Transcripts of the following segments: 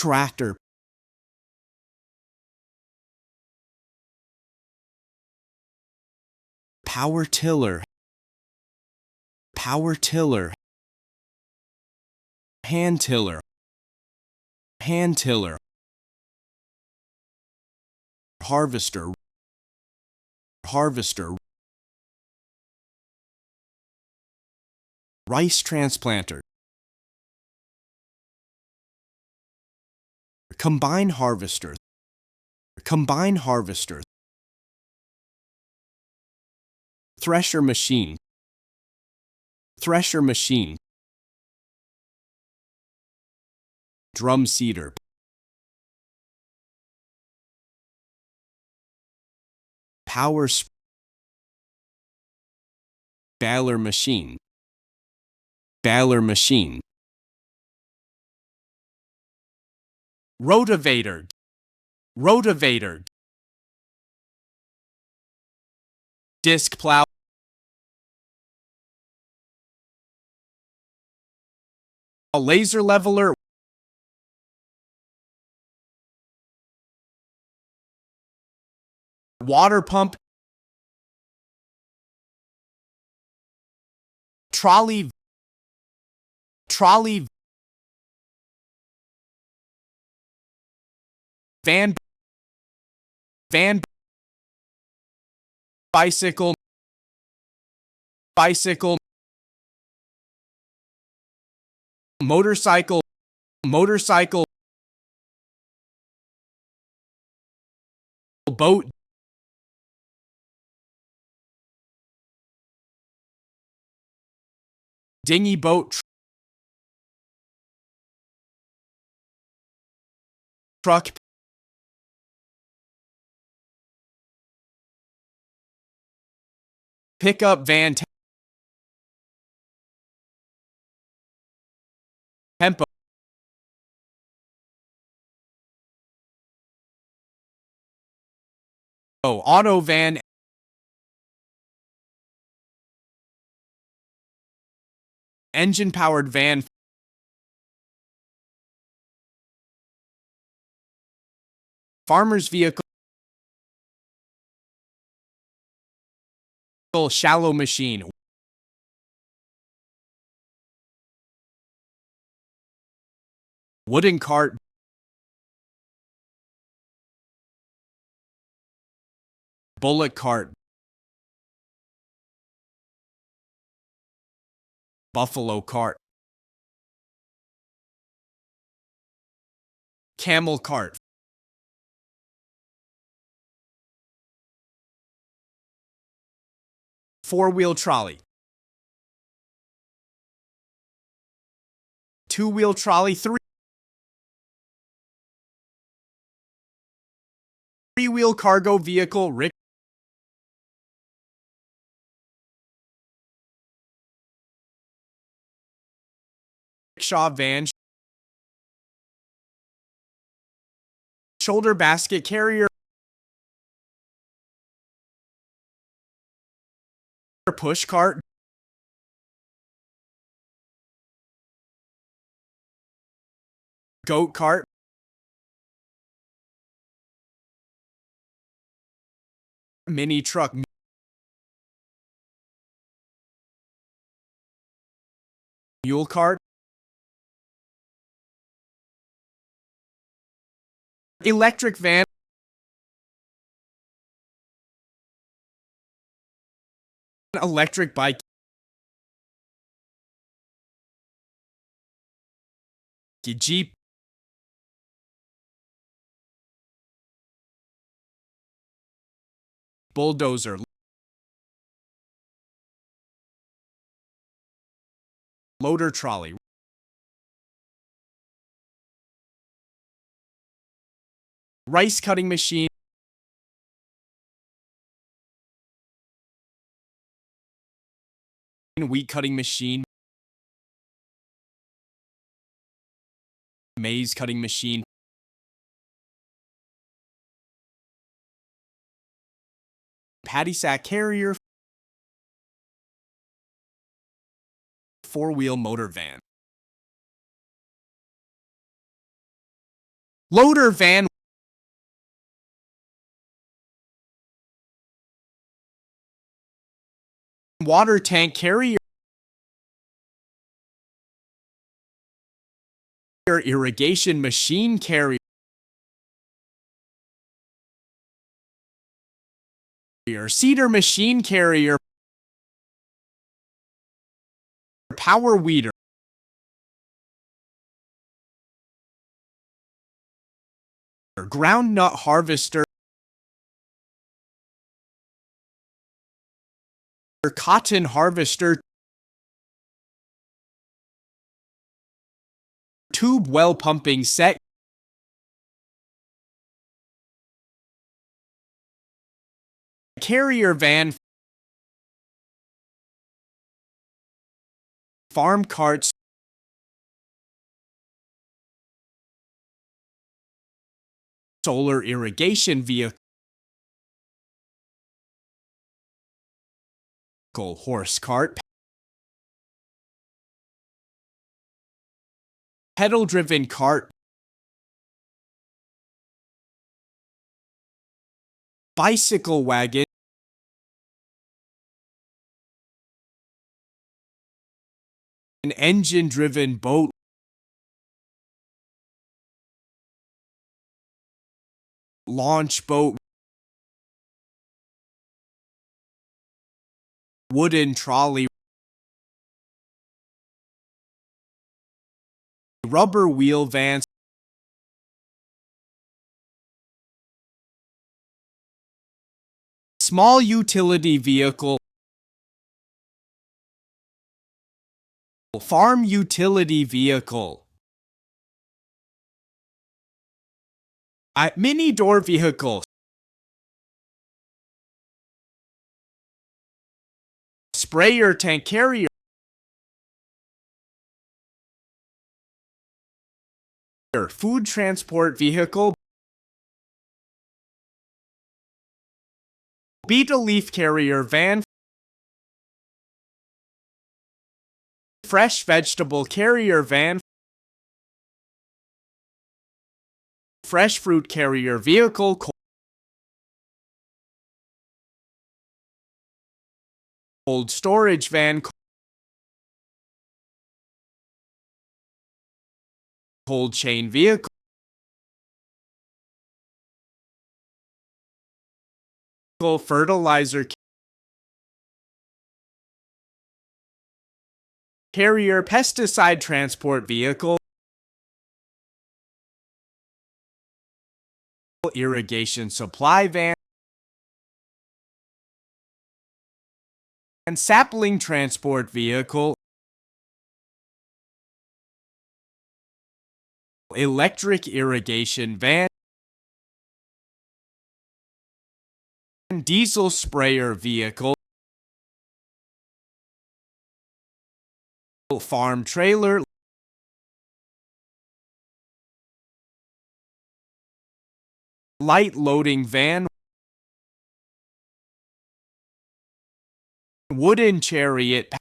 tractor, power tiller, power tiller, hand tiller, hand tiller, harvester, harvester, rice transplanter, combine harvester, combine harvester, thresher machine, thresher machine, drum seeder, power baler machine, baler machine, rotavator, rotavator, disc plow, a laser leveler, water pump, trolley, trolley, van, van, bicycle, bicycle, motorcycle, motorcycle, boat, dinghy boat, truck, pickup van, tempo, auto van, engine powered van, farmer's vehicle, shallow machine, wooden cart, Bullock Cart, buffalo cart, camel cart, four-wheel trolley, two-wheel trolley, three-wheel cargo vehicle, rickshaw van, shoulder basket carrier, push cart, goat cart, mini truck, mule cart, electric van, electric bike, jeep, bulldozer, loader trolley, rice cutting machine, wheat cutting machine, maize cutting machine, paddy sack carrier, four-wheel motor van. loader van, water tank carrier, irrigation machine carrier, seeder machine carrier, power weeder, groundnut harvester, cotton harvester, tube well pumping set, carrier van, farm carts, solar irrigation vehicle, horse cart, pedal-driven cart, bicycle wagon, an engine-driven boat, launch boat, wooden trolley, rubber wheel van, small utility vehicle, farm utility vehicle, mini door vehicle, sprayer tank carrier, food transport vehicle, beetle leaf carrier van, fresh vegetable carrier van, fresh fruit carrier vehicle, cold storage van, cold chain vehicle, fertilizer carrier, pesticide transport vehicle, irrigation supply van, and sapling transport vehicle, electric irrigation van, diesel sprayer vehicle, farm trailer, light loading van, wooden chariot,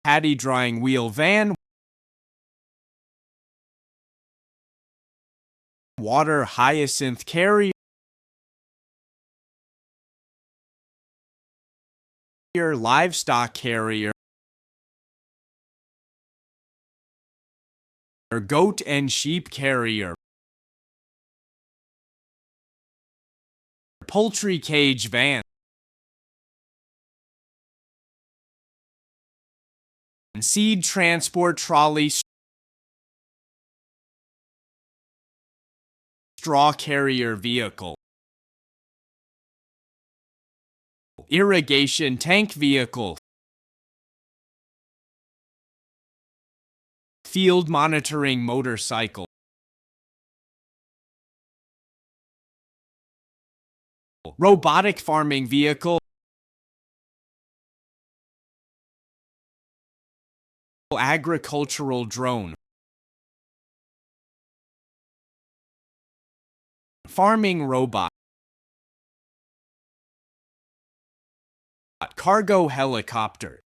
paddy drying wheel van, water hyacinth carrier, livestock carrier, goat and sheep carrier, poultry cage van, seed transport trolley, straw carrier vehicle, irrigation tank vehicle, field monitoring motorcycle, robotic farming vehicle, agricultural drone, farming robot, cargo helicopter,